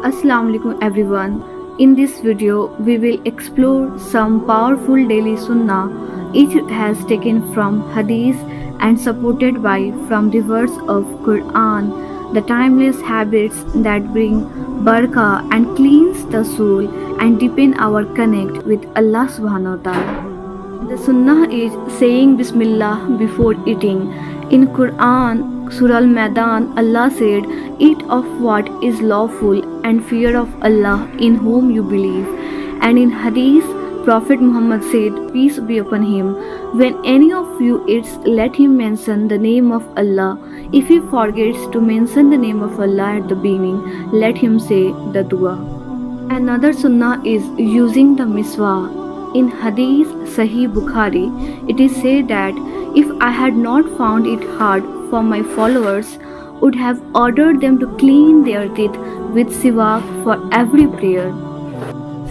Assalamu alaikum everyone. In this video, we will explore some powerful daily sunnah. Each has taken from hadith and supported by from the words of Quran, the timeless habits that bring barakah and cleanse the soul and deepen our connect with Allah subhanahu wa ta'ala. The sunnah is saying Bismillah before eating. In Quran, Surah Al-Maidan, Allah said, "Eat of what is lawful and fear of Allah in whom you believe." And in Hadith, Prophet Muhammad said, peace be upon him, "When any of you eats, let him mention the name of Allah. If he forgets to mention the name of Allah at the beginning, let him say the dua." Another sunnah is using the miswak. In Hadith Sahih Bukhari, it is said that if I had not found it hard for my followers, would have ordered them to clean their teeth with siwak for every prayer.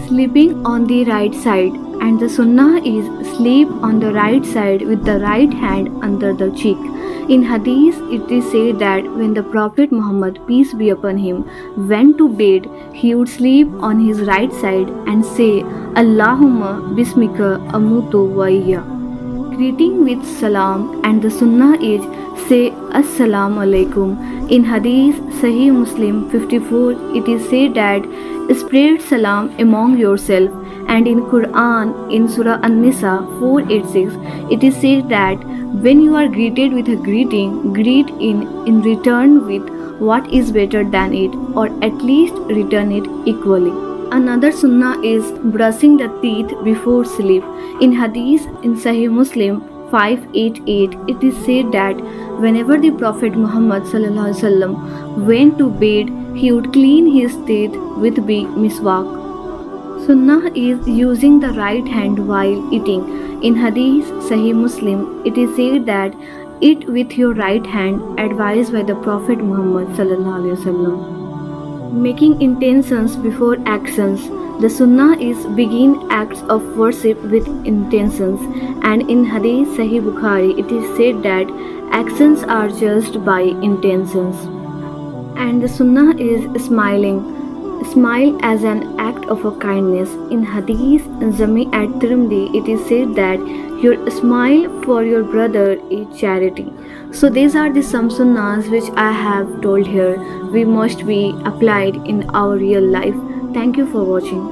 Sleeping on the right side, and the sunnah is sleep on the right side with the right hand under the cheek. In Hadith, it is said that when the Prophet Muhammad, peace be upon him, went to bed, he would sleep on his right side and say, "Allahumma bismika amutu wa ihya." Greeting with salam, and the sunnah is say Assalamu alaikum. In Hadith Sahih Muslim 54, it is said that spread salam among yourself. And in Quran, in Surah An-Nisa 486, it is said that when you are greeted with a greeting, greet in return with what is better than it, or at least return it equally. Another sunnah is brushing the teeth before sleep. In Hadith in Sahih Muslim 588, it is said that whenever the Prophet Muhammad sallallahu alaihi wasallam went to bed, he would clean his teeth with big miswak. Sunnah is using the right hand while eating. In Hadith Sahih Muslim, it is said that eat with your right hand, advised by the Prophet Muhammad sallallahu alaihi wasallam. Making intentions before actions. The sunnah is begin acts of worship with intentions. And in Hadith Sahih Bukhari, it is said that actions are judged by intentions. And the sunnah is smiling. Smile as an act of a kindness. In Hadith Jami at-Tirmidhi, it is said that your smile for your brother is charity. So these are the some sunnahs which I have told here. We must be applied in our real life. Thank you for watching.